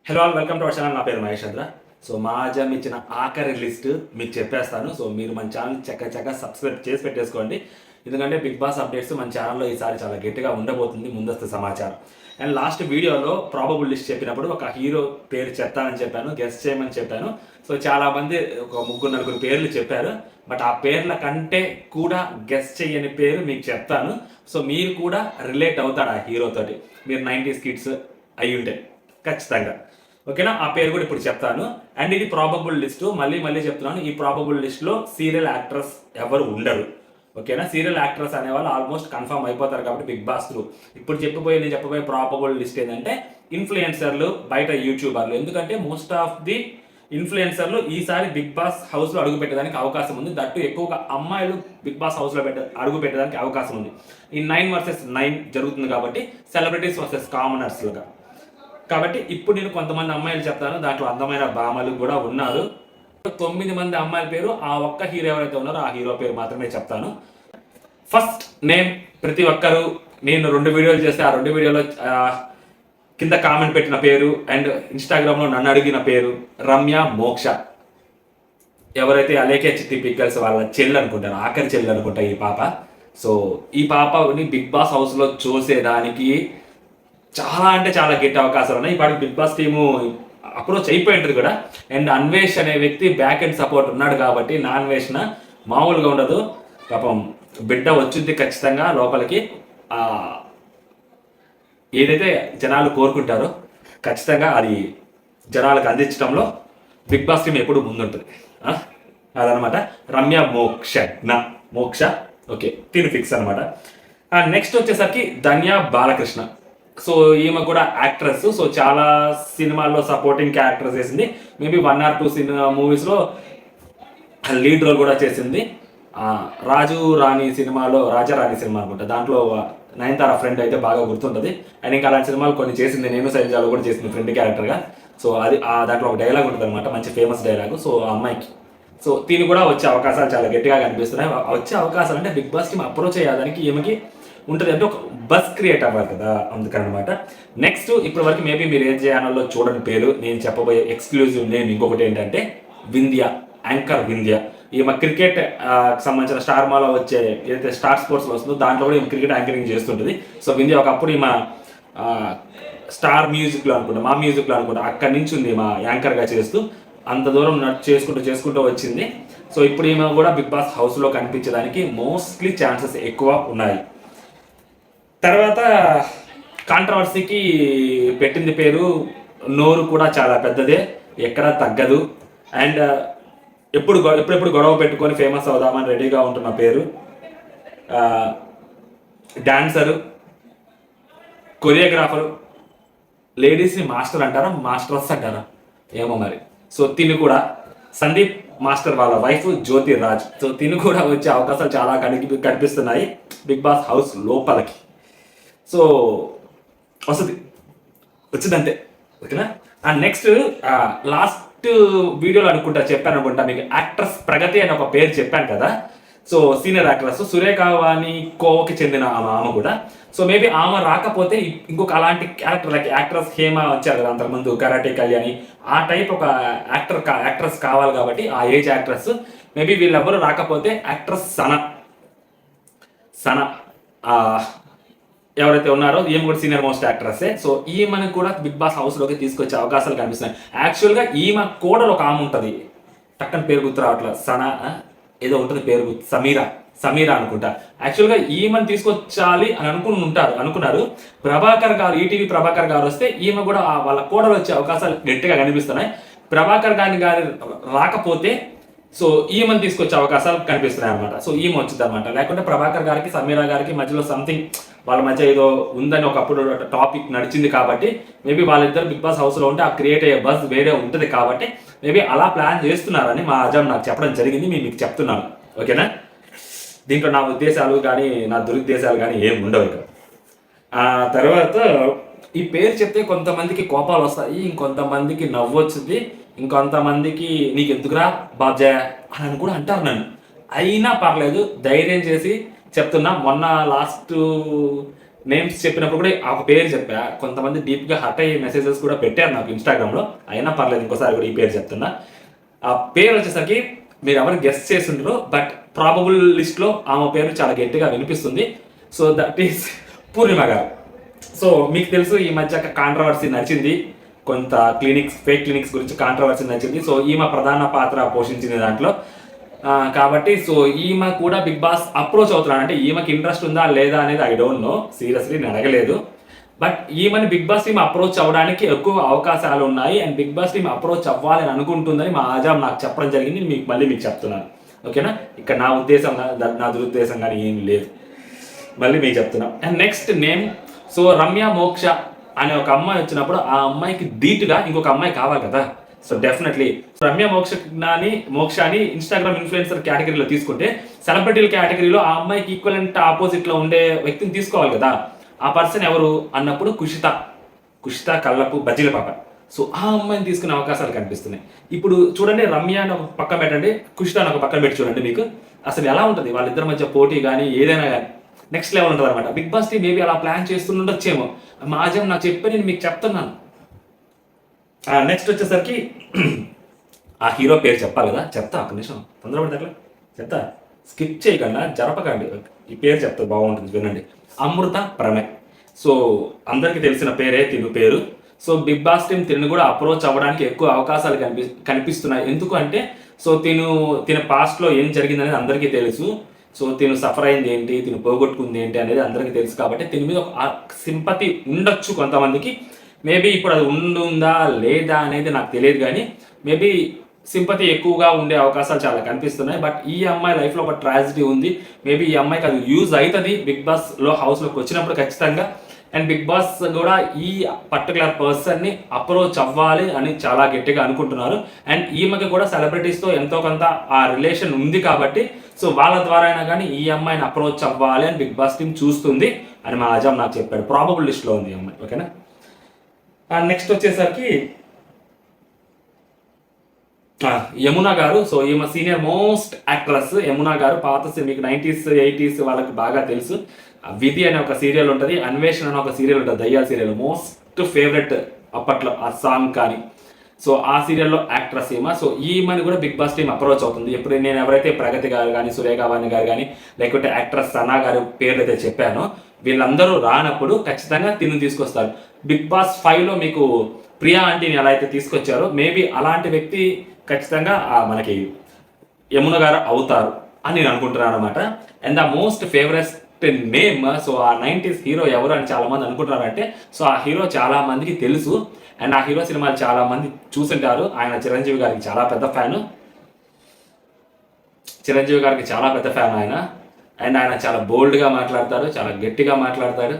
Hello all welcome to our channel. నా పేరు మహేష్ చంద్ర. So మా అజమ్ ఇచ్చిన ఆఖరి లిస్ట్ మీకు చెప్పేస్తాను. సో మీరు మన ఛానల్ చక్కగా సబ్స్క్రైబ్ చేసి పెట్టేసుకోండి. ఎందుకంటే బిగ్ బాస్ అప్డేట్స్ మన ఛానల్లో ఈసారి చాలా గట్టిగా ఉండబోతుంది, ముందస్తు సమాచారం. అండ్ లాస్ట్ వీడియోలో ప్రాబబుల్ లిస్ట్ చెప్పినప్పుడు ఒక హీరో పేరు చెప్తానని చెప్పాను, గెస్ట్ చేయమని చెప్పాను. సో చాలామంది ఒక ముగ్గురు నలుగురు పేర్లు చెప్పారు. బట్ ఆ పేర్ల కంటే కూడా గెస్ట్ చేయని పేరు మీకు చెప్తాను. సో మీరు కూడా రిలేట్ అవుతారు ఆ హీరోతోటి. మీరు 90s కిడ్స్ అయి ఉంటే ఖచ్చితంగా ఓకేనా. ఆ పేరు కూడా ఇప్పుడు చెప్తాను. అండ్ ఇది ప్రాబబుల్ లిస్టు, మళ్ళీ చెప్తున్నాను. ఈ ప్రాబబుల్ లిస్ట్లో సీరియల్ యాక్ట్రెస్ ఎవరు ఉండరు, ఓకేనా. సీరియల్ యాక్ట్రెస్ అనేవాళ్ళు ఆల్మోస్ట్ కన్ఫర్మ్ అయిపోతారు కాబట్టి బిగ్ బాస్ త్రూ. ఇప్పుడు నేను చెప్పబోయే ప్రాబబుల్ లిస్ట్ ఏంటంటే ఇన్ఫ్లుయెన్సర్లు, బయట యూట్యూబర్లు. ఎందుకంటే మోస్ట్ ఆఫ్ ది ఇన్ఫ్లుయెన్సర్లు ఈసారి బిగ్ బాస్ హౌస్లో అడుగు పెట్టడానికి అవకాశం ఉంది. దట్టు ఎక్కువగా అమ్మాయిలు బిగ్ బాస్ హౌస్లో అడుగు పెట్టడానికి అవకాశం ఉంది. ఈ 9 vs 9 జరుగుతుంది కాబట్టి సెలబ్రిటీస్ వర్సెస్ కామనర్స్లుగా. కాబట్టి ఇప్పుడు నేను కొంతమంది అమ్మాయిలు చెప్తాను, దాంట్లో అందమైన భామలు కూడా ఉన్నారు. 9 మంది అమ్మాయిల పేరు, ఆ ఒక్క హీరో ఎవరైతే ఉన్నారో ఆ హీరో పేరు మాత్రమే చెప్తాను. ఫస్ట్ నేమ్, ప్రతి ఒక్కరు నేను 2 వీడియోలు చేస్తే ఆ 2 వీడియోలో కింద కామెంట్ పెట్టిన పేరు అండ్ ఇన్స్టాగ్రామ్లో నన్ను అడిగిన పేరు రమ్య మోక్ష. ఎవరైతే అలేకే చిట్టి పిక్కల్స్ వాళ్ళ చెల్లి అనుకుంటారు, ఆఖరి చెల్లి అనుకుంటా ఈ పాప. సో ఈ పాపని బిగ్ బాస్ హౌస్లో చూసేదానికి చాలా అంటే చాలా గట్టి అవకాశాలు ఉన్నాయి. ఇప్పటికి బిగ్ బాస్ టీము అప్రోచ్ అయిపోయింటుంది కూడా. అండ్ అన్వేష్ అనే వ్యక్తి బ్యాక్ అండ్ సపోర్ట్ ఉన్నాడు కాబట్టి నా అన్వేషణ మామూలుగా ఉండదు. పాపం బిడ్డ వచ్చింది ఖచ్చితంగా లోపలికి. ఏదైతే జనాలు కోరుకుంటారో ఖచ్చితంగా అది జనాలకు అందించడంలో బిగ్ బాస్ టీం ఎప్పుడు ముందుంటుంది. అదనమాట. రమ్య మోక్ష ఓకే, తిను ఫిక్స్ అనమాట. నెక్స్ట్ వచ్చేసరికి ధన్య బాలకృష్ణ. సో ఈమె కూడా యాక్ట్రెస్. సో చాలా సినిమాల్లో సపోర్టింగ్ క్యారెక్టర్స్ చేసింది. మేబీ 1 or 2 మూవీస్లో లీడ్ రోల్ కూడా చేసింది. రాజారాణి సినిమా అనుకుంటా, దాంట్లో నయనతార ఫ్రెండ్ అయితే బాగా గుర్తుంటుంది. అండ్ ఇంకా అలాంటి సినిమాలు కొన్ని చేసింది. నేను శైలజాలో కూడా చేసింది ఫ్రెండ్ క్యారెక్టర్గా. సో అది దాంట్లో ఒక డైలాగ్ ఉంటుంది అనమాట, మంచి ఫేమస్ డైలాగ్. సో ఆ అమ్మాయికి సో దీని కూడా వచ్చే అవకాశాలు చాలా గట్టిగా కనిపిస్తున్నాయి. వచ్చే అవకాశాలు అంటే బిగ్ బాస్ టీమ్ అప్రోచ్ అయ్యేదానికి ఈమెకి ఉంటుంది, అంటే ఒక బస్ క్రియేట్ అవ్వాలి కదా, అందుకనమాట. నెక్స్ట్ ఇప్పటి వరకు మేబీ మీరు ఏ ఛానల్లో చూడని పేరు, నేను చెప్పబోయే ఎక్స్క్లూజివ్ నేమ్ ఇంకొకటి ఏంటంటే వింధ్య, యాంకర్ వింధ్య. ఈమె క్రికెట్ సంబంధించిన స్టార్ మాలో వచ్చే ఏదైతే స్టార్ స్పోర్ట్స్లో వస్తుందో దాంట్లో కూడా ఈమె క్రికెట్ యాంకరింగ్ చేస్తుంటుంది. సో వింధ్య ఒకప్పుడు ఈమె స్టార్ మ్యూజిక్లో అనుకుంటా, మా మ్యూజిక్లో అనుకుంటా, అక్కడి నుంచి ఉంది మా యాంకర్గా చేస్తూ అంత దూరం చేసుకుంటూ వచ్చింది. సో ఇప్పుడు ఈమె కూడా బిగ్ బాస్ హౌస్లో కనిపించడానికి మోస్ట్లీ ఛాన్సెస్ ఎక్కువ ఉన్నాయి. తర్వాత కాంట్రవర్సీకి పెట్టింది పేరు, నోరు కూడా చాలా పెద్దదే, ఎక్కడా తగ్గదు. అండ్ ఎప్పుడెప్పుడు గొడవ పెట్టుకొని ఫేమస్ అవుదామని రెడీగా ఉంటున్న పేరు, డాన్సరు, కొరియోగ్రాఫరు, లేడీస్ని మాస్టర్ అంటారా మాస్టర్స్ అంటారా ఏమో మరి. సో తిని కూడా సందీప్ మాస్టర్ వాళ్ళ వైఫ్ జ్యోతి రాజ్. సో తిని కూడా వచ్చే అవకాశాలు చాలా కనిపిస్తున్నాయి బిగ్ బాస్ హౌస్ లోపలికి. సో వచ్చిందంతే, ఓకేనా. అండ్ నెక్స్ట్ లాస్ట్ వీడియోలో చెప్పాను అనుకుంటా మీకు, యాక్ట్రెస్ ప్రగతి అని ఒక పేరు చెప్పాను కదా. సో సీనియర్ యాక్ట్రెస్ సురేఖావాణి కోవకి చెందిన ఆమె కూడా. సో మేబీ ఆమె రాకపోతే ఇంకొక అలాంటి క్యారెక్టర్ లైక్ యాక్ట్రెస్ హేమ వచ్చారు కదా అంతకుముందు, కరాటే కళ్యాణి, ఆ టైప్ ఒక యాక్ట్రెస్ కావాలి కాబట్టి ఆ ఏజ్ యాక్ట్రెస్. మేబీ వీళ్ళెవ్వరూ రాకపోతే యాక్ట్రెస్ సన ఎవరైతే ఉన్నారో ఈమె కూడా సీనియర్ మోస్ట్ యాక్ట్రెస్సే. సో ఈమెను కూడా బిగ్ బాస్ హౌస్లోకి తీసుకొచ్చే అవకాశాలు కనిపిస్తున్నాయి. యాక్చువల్గా ఈమె కోడలు ఒక ఆమె ఉంటుంది, టక్కన పేరు గుర్తు రావట్లేదు, ఏదో ఉంటుంది పేరు, సమీరా అనుకుంటా. యాక్చువల్గా ఈమెను తీసుకొచ్చాలి అని అనుకున్నారు ప్రభాకర్ గారు, ఈటీవీ ప్రభాకర్ గారు వస్తే ఈమె కూడా వాళ్ళ కోడలు వచ్చే అవకాశాలు గట్టిగా కనిపిస్తున్నాయి. ప్రభాకర్ గారి రాకపోతే సో ఈమెను తీసుకొచ్చే అవకాశాలు కనిపిస్తున్నాయి అనమాట. సో ఈమె వచ్చింది అనమాట. లేకుంటే ప్రభాకర్ గారికి సమీరా గారికి మధ్యలో సంథింగ్ వాళ్ళ మధ్య ఏదో ఉందని ఒకప్పుడు టాపిక్ నడిచింది కాబట్టి మేబీ వాళ్ళిద్దరు బిగ్ బాస్ హౌస్లో ఉంటే ఆ క్రియేట్ అయ్యే బస్ వేరే ఉంటుంది కాబట్టి మేబీ అలా ప్లాన్ చేస్తున్నారని మా అజమ్ నాకు చెప్పడం జరిగింది. మీకు చెప్తున్నాను, ఓకేనా. దీంట్లో నా ఉద్దేశాలు కానీ నా దురుద్దేశాలు కానీ ఏమి ఉండవు ఇక్కడ. ఆ తర్వాత ఈ పేరు చెప్తే కొంతమందికి కోపాలు వస్తాయి, ఇంకొంతమందికి నవ్వు వచ్చింది, ఇంకొంతమందికి నీకు ఎందుకురా బాబ్జా అని కూడా అంటారు నన్ను. అయినా పర్లేదు, ధైర్యం చేసి చెప్తున్నా. మొన్న లాస్ట్ నేమ్స్ చెప్పినప్పుడు కూడా ఆ ఒక పేరు చెప్పా. కొంతమంది డీప్గా హర్ట్ అయ్యే మెసేజెస్ కూడా పెట్టారు నాకు ఇన్స్టాగ్రామ్లో. అయినా పర్లేదు, ఇంకోసారి కూడా ఈ పేరు చెప్తున్నా. ఆ పేరు వచ్చేసరికి మీరు ఎవరు గెస్ట్ చేస్తుంటారో, బట్ ప్రాబబుల్ లిస్ట్లో ఆమె పేరు చాలా గట్టిగా వినిపిస్తుంది. సో దట్ ఈస్ పూర్ణిమ గారు. సో మీకు తెలుసు ఈ మధ్య కాంట్రవర్సీ నడిచింది, కొంత ఫేక్ క్లినిక్స్ గురించి కాంట్రవర్సీ నడిచింది. సో ఈమె ప్రధాన పాత్ర పోషించింది దాంట్లో. కాబట్టి సో ఈమె కూడా బిగ్ బాస్ అప్రోచ్ అవుతున్నాడు. అంటే ఈమెకి ఇంట్రెస్ట్ ఉందా లేదా అనేది ఐ డోంట్ నో, సీరియస్లీ నేను అడగలేదు. బట్ ఈమెని బిగ్ బాస్ టీమ్ అప్రోచ్ అవ్వడానికి ఎక్కువ అవకాశాలు ఉన్నాయి. And Bigg Boss team approach అవ్వాలని అనుకుంటుందని మా ఆజామ్ నాకు చెప్పడం జరిగింది. మీకు చెప్తున్నాను, ఓకేనా? ఇక్కడ నా ఉద్దేశం, నా దురుద్దేశం కానీ ఏం లేదు, మళ్ళీ మీకు చెప్తున్నా. And next name, so Ramya మోక్ష అనే ఒక అమ్మాయి వచ్చినప్పుడు ఆ అమ్మాయికి ధీటుగా ఇంకొక అమ్మాయి కావాలి కదా. సో డెఫినెట్లీ రమ్య మోక్షాని ఇన్స్టాగ్రామ్ ఇన్ఫ్లుయెన్సర్ కేటగిరీలో తీసుకుంటే, సెలబ్రిటీల కేటగిరీలో ఆ అమ్మాయికి ఈక్వలెంట్ ఆపోజిట్లో ఉండే వ్యక్తిని తీసుకోవాలి కదా. ఆ పర్సన్ ఎవరు అన్నప్పుడు కుషిత కళ్ళపు బజ్జీల పాప. సో ఆ అమ్మాయిని తీసుకునే అవకాశాలు కనిపిస్తున్నాయి. ఇప్పుడు చూడండి, రమ్య అని ఒక పక్కన పెట్టండి, కుషిత అని ఒక పక్కన పెట్టి చూడండి, మీకు అసలు ఎలా ఉంటుంది వాళ్ళిద్దరి మధ్య పోటీ కానీ ఏదైనా కానీ నెక్స్ట్ లెవెల్ ఉంటుంది అనమాట. బిగ్ బాస్ టీ మేబీ అలా ప్లాన్ చేస్తుండొచ్చేమో. మాజం నాకు చెప్పి నేను మీకు చెప్తున్నాను. నెక్స్ట్ వచ్చేసరికి ఆ హీరో పేరు చెప్పాలి కదా, చెప్తా ఒక నిమిషం, తొందరపడి అట్లా చెప్తా, స్కిప్ చేయకుండా జరపకండి. ఈ పేరు చెప్తా, బాగుంటుంది, వినండి. అమృత ప్రమే. సో అందరికీ తెలిసిన పేరే తిను పేరు. సో బిగ్ బాస్ టీమ్ తిను కూడా అప్రోచ్ అవ్వడానికి ఎక్కువ అవకాశాలు కనిపిస్తున్నాయి. ఎందుకు అంటే, సో తిన పాస్ట్లో ఏం జరిగిందనేది అందరికీ తెలుసు. సో తిను సఫర్ అయింది ఏంటి, తిను పోగొట్టుకుంది ఏంటి అనేది అందరికీ తెలుసు. కాబట్టి తిని మీద ఒక సింపతి ఉండొచ్చు కొంతమందికి. మేబీ ఇప్పుడు అది ఉందా లేదా అనేది నాకు తెలియదు, కానీ మేబీ సింపతి ఎక్కువగా ఉండే అవకాశాలు చాలా కనిపిస్తున్నాయి. బట్ ఈ అమ్మాయి లైఫ్లో ఒక ట్రాజడీ ఉంది. మేబీ ఈ అమ్మాయికి అది యూజ్ అవుతుంది బిగ్ బాస్లో హౌస్లోకి వచ్చినప్పుడు ఖచ్చితంగా. అండ్ బిగ్ బాస్ కూడా ఈ పర్టికులర్ పర్సన్ని అప్రోచ్ అవ్వాలి అని చాలా గట్టిగా అనుకుంటున్నారు. అండ్ ఈమెకి కూడా సెలబ్రిటీస్తో ఎంతో కొంత ఆ రిలేషన్ ఉంది కాబట్టి, సో వాళ్ళ ద్వారా అయినా కానీ ఈ అమ్మాయిని అప్రోచ్ అవ్వాలి అని బిగ్ బాస్ టీమ్ చూస్తుంది అని మా ఆజామ్ నాకు చెప్పాడు. ప్రాబబుల్ లిస్ట్లో ఉంది ఈ అమ్మాయి, ఓకేనా? నెక్స్ట్ వచ్చేసరికి యమున గారు. సో ఈమె సీనియర్ మోస్ట్ యాక్ట్రెస్ యమున గారు. పాత మీకు 90s 80s వాళ్ళకి బాగా తెలుసు. విధి అనే ఒక సీరియల్ ఉంటుంది, అన్వేషణ అనే ఒక సీరియల్ ఉంటుంది, దయ్యాల సీరియల్, మోస్ట్ ఫేవరెట్ అప్పట్లో ఆ సాంగ్ కానీ. సో ఆ సీరియల్లో యాక్ట్రెస్ ఈమె. సో ఈమెని కూడా బిగ్ బాస్ టీమ్ అప్రోచ్ అవుతుంది. ఎప్పుడు నేను ఎవరైతే ప్రగతి గారు కానీ, సురేఖ వాణి గారు కానీ, లేకపోతే యాక్ట్రెస్ సనా గారు పేర్లు అయితే చెప్పానో, వీళ్ళందరూ రానప్పుడు ఖచ్చితంగా తిను తీసుకొస్తారు. బిగ్ బాస్ 5లో మీకు ప్రియా ఆంటీని ఎలా అయితే తీసుకొచ్చారో, మేబీ అలాంటి వ్యక్తి ఖచ్చితంగా మనకి యమున గారు అవుతారు అని నేను అనుకుంటున్నాను అనమాట. And the most favourite name, so ఆ 90s హీరో ఎవరు అని చాలా మంది అనుకుంటున్నారంటే, సో ఆ హీరో చాలా మందికి తెలుసు. అండ్ ఆ హీరో సినిమాలు చాలా మంది చూసింటారు. ఆయన చిరంజీవి గారికి చాలా పెద్ద ఫ్యాను. ఆయన. అండ్ ఆయన చాలా బోల్డ్గా మాట్లాడతారు, చాలా గట్టిగా మాట్లాడతాడు.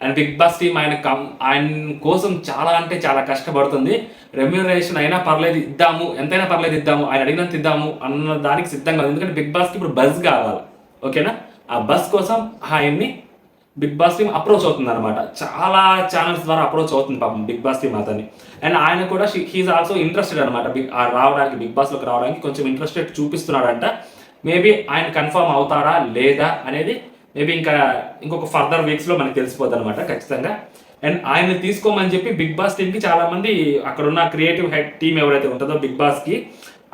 అండ్ బిగ్ బాస్ టీమ్ ఆయన కోసం చాలా అంటే చాలా కష్టపడుతుంది. రెమ్యూనరేషన్ అయినా పర్లేదు ఇద్దాము, ఎంతైనా పర్లేదు ఇద్దాము, ఆయన అడిగినంత ఇద్దాము అన్న దానికి సిద్ధంగా ఉంది. ఎందుకంటే బిగ్ బాస్కి ఇప్పుడు బజ్ కావాలి, ఓకేనా? ఆ బస్ కోసం ఆయన్ని బిగ్ బాస్ టీమ్ అప్రోచ్ అవుతుంది అనమాట. చాలా ఛానల్స్ ద్వారా అప్రోచ్ అవుతుంది పాపం బిగ్ బాస్ టీమ్ అతన్ని. అండ్ ఆయన కూడా హీఈస్ ఆల్సో ఇంట్రెస్టెడ్ అనమాట రావడానికి, బిగ్ బాస్లోకి రావడానికి కొంచెం ఇంట్రెస్టెడ్ చూపిస్తున్నాడంట. మేబీ ఆయన కన్ఫర్మ్ అవుతారా లేదా అనేది మేబీ ఇంకొక ఫర్దర్ వీక్స్లో మనకి తెలిసిపోద్ది అనమాట ఖచ్చితంగా. అండ్ ఆయన తీసుకోమని చెప్పి బిగ్ బాస్ టీమ్కి చాలామంది అక్కడున్న క్రియేటివ్ హెడ్ టీమ్ ఎవరైతే ఉంటుందో బిగ్ బాస్కి,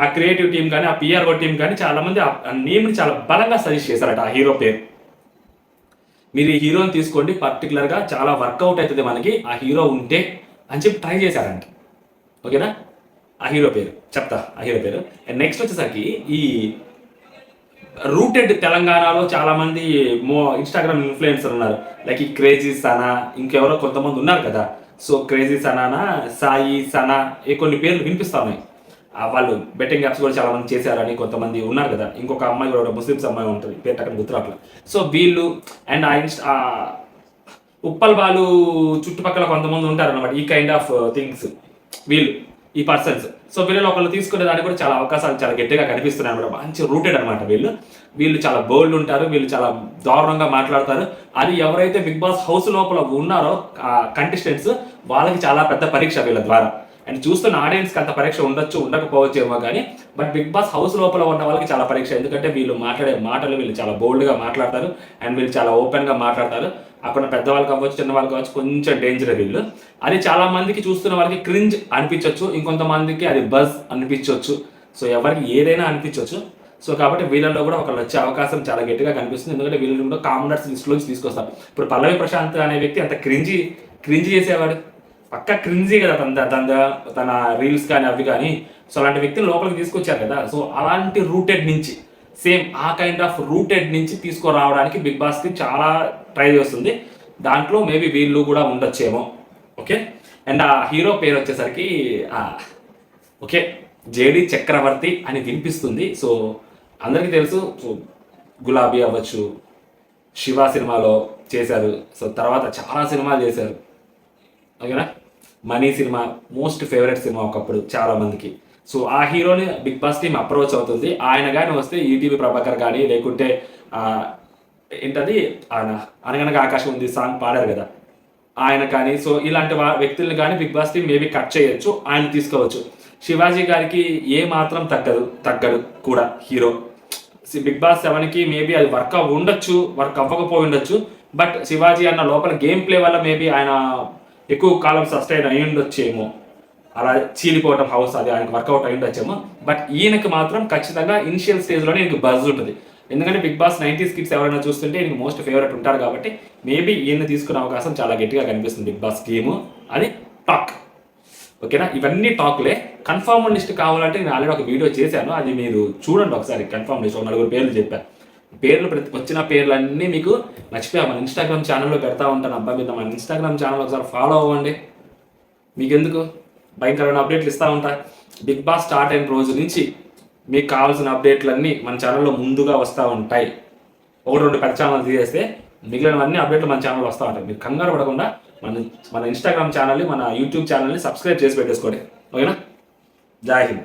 ఆ క్రియేటివ్ టీం కానీ, ఆ పిఆర్ఓ టీం కానీ చాలామంది ఆ నేమ్ని చాలా బలంగా సజెస్ట్ చేశారట. ఆ హీరో పేరు, మీరు ఈ హీరోని తీసుకోండి, పర్టికులర్గా చాలా వర్కౌట్ అవుతుంది మనకి ఆ హీరో ఉంటే అని చెప్పి ట్రై చేశారంట, ఓకేనా? ఆ హీరో పేరు చెప్తా, ఆ హీరో పేరు. అండ్ నెక్స్ట్ వచ్చేసరికి ఈ రూటెడ్ తెలంగాణలో చాలామంది ఇన్స్టాగ్రామ్ ఇన్ఫ్లుయెన్సర్ ఉన్నారు. లైక్ ఈ క్రేజీ సనా, ఇంకెవరో కొంతమంది ఉన్నారు కదా. సో క్రేజీ సనానా, సాయి సనా, కొన్ని పేర్లు వినిపిస్తా ఉన్నాయి. వాళ్ళు బెట్టింగ్ యాప్స్ కూడా చాలా మంది చేశారని కొంతమంది ఉన్నారు కదా. ఇంకొక అమ్మాయి కూడా, ముస్లిమ్స్ అమ్మాయి ఉంటుంది, పేరు అక్కడ గుర్తురాట్లా. సో వీళ్ళు అండ్ ఉప్పల్ బాలు చుట్టుపక్కల కొంతమంది ఉంటారు అనమాట. ఈ కైండ్ ఆఫ్ థింగ్స్ వీళ్ళు, ఈ పర్సన్స్. సో వీళ్ళు ఒకళ్ళు తీసుకునే దానికి కూడా చాలా అవకాశాలు చాలా గట్టిగా కనిపిస్తున్నాయి అనమాట. మంచి రూటెడ్ అనమాట వీళ్ళు చాలా బోల్డ్ ఉంటారు, వీళ్ళు చాలా దారుణంగా మాట్లాడతారు. అది ఎవరైతే బిగ్ బాస్ హౌస్ లోపల ఉన్నారో కంటెస్టెంట్స్, వాళ్ళకి చాలా పెద్ద పరీక్ష వీళ్ళ ద్వారా. అండ్ చూస్తున్న ఆడియన్స్కి అంత పరీక్ష ఉండొచ్చు, ఉండకపోవచ్చు ఏమో కానీ, బట్ బిగ్ బాస్ హౌస్ లోపల ఉన్న వాళ్ళకి చాలా పరీక్ష. ఎందుకంటే వీళ్ళు మాట్లాడే మాటలు, వీళ్ళు చాలా బోల్డ్గా మాట్లాడతారు అండ్ వీళ్ళు చాలా ఓపెన్గా మాట్లాడతారు. అక్కడ పెద్దవాళ్ళు కావచ్చు, చిన్నవాళ్ళు కావచ్చు, కొంచెం డేంజర్ వీళ్ళు. అది చాలా మందికి చూస్తున్న వాళ్ళకి క్రింజ్ అనిపించవచ్చు, ఇంకొంతమందికి అది బజ్ అనిపించవచ్చు. సో ఎవరికి ఏదైనా అనిపించవచ్చు. సో కాబట్టి వీళ్ళలో కూడా ఒకళ్ళు వచ్చే అవకాశం చాలా గట్టిగా కనిపిస్తుంది. ఎందుకంటే వీళ్ళు కూడా కామనర్స్ లిస్ట్లోంచి తీసుకొస్తారు. ఇప్పుడు పల్లవి ప్రశాంత్ అనే వ్యక్తి అంత క్రింజీ చేసేవాడు, పక్కా క్రింజీ కదా తన రీల్స్ కానీ అవి కానీ. సో అలాంటి వ్యక్తిని లోపలికి తీసుకొచ్చారు కదా. సో అలాంటి రూటెడ్ నుంచి, సేమ్ ఆ కైండ్ ఆఫ్ రూటెడ్ నుంచి తీసుకురావడానికి బిగ్ బాస్కి చాలా ట్రై చేస్తుంది. దాంట్లో మేబీ వీళ్ళు కూడా ఉండొచ్చేమో. ఓకే. అండ్ ఆ హీరో పేరు వచ్చేసరికి ఓకే జేడి చక్రవర్తి అని వినిపిస్తుంది. సో అందరికీ తెలుసు. సో గులాబీ అవ్వచ్చు, శివ సినిమాలో చేశారు. సో తర్వాత చాలా సినిమాలు చేశారు. ఓకేనా. Money cinema most favourite cinema ఒకప్పుడు చాలా మందికి. సో ఆ హీరోని బిగ్ బాస్ టీమ్ అప్రోచ్ అవుతుంది. ఆయన కానీ వస్తే ఈటీవీ ప్రభాకర్ కానీ, లేకుంటే ఏంటది ఆయన అనగనగా ఆకాశం ఉంది సాంగ్ పాడారు కదా ఆయన కానీ. సో ఇలాంటి వ్యక్తుల్ని కానీ Bigg Boss team maybe cut చేయొచ్చు, ఆయన తీసుకోవచ్చు. శివాజీ గారికి ఏ మాత్రం తగ్గడు కూడా హీరో. బిగ్ బాస్ 7కి మేబీ అది వర్క్ అవ్వకపోయి ఉండొచ్చు. బట్ శివాజీ అన్న లోపల గేమ్ ప్లే వల్ల మేబీ ఆయన ఎక్కువ కాలం సస్టైన్ అయ్యి ఉండొచ్చేమో. అలా చీలిపోవటం హౌస్ అది ఆయనకు వర్కౌట్ అయ్యి ఉండొచ్చేమో. బట్ ఈయనకి మాత్రం ఖచ్చితంగా ఇనిషియల్ స్టేజ్లోనే ఈయనకి బజ్ ఉంటుంది. ఎందుకంటే బిగ్ బాస్ 90s కిడ్స్ ఎవరైనా చూస్తుంటే ఈయనకి మోస్ట్ ఫేవరెట్ ఉంటారు కాబట్టి మేబీ ఈయన తీసుకునే అవకాశం చాలా గట్టిగా కనిపిస్తుంది బిగ్ బాస్ టీము. అది టాక్. ఓకేనా. ఇవన్నీ టాక్లే. కన్ఫర్మ్ లిస్ట్ కావాలంటే నేను ఆల్రెడీ ఒక వీడియో చేశాను, అది మీరు చూడండి ఒకసారి. కన్ఫర్మ్ లిస్ట్ ఒక 4 పేర్లు చెప్పాను. వచ్చిన పేర్లన్నీ మీకు మర్చిపోయా మన ఇన్స్టాగ్రామ్ ఛానల్లో పెడతా ఉంటాను. అబ్బా మీద మన ఇన్స్టాగ్రామ్ ఛానల్ ఒకసారి ఫాలో అవ్వండి. మీకెందుకు భయంకరమైన అప్డేట్లు ఇస్తూ ఉంటా. బిగ్ బాస్ స్టార్ట్ అయిన రోజు నుంచి మీకు కావాల్సిన అప్డేట్లన్నీ మన ఛానల్లో ముందుగా వస్తూ ఉంటాయి. 1-2 పెద్ద ఛానల్ తీసేస్తే మిగిలినవన్నీ అప్డేట్లు మన ఛానల్లో వస్తూ ఉంటాయి. మీరు కంగారు పడకుండా మన ఇన్స్టాగ్రామ్ ఛానల్ని, మన యూట్యూబ్ ఛానల్ని సబ్స్క్రైబ్ చేసి పెట్టేసుకోండి. ఓకేనా. జై హింద్.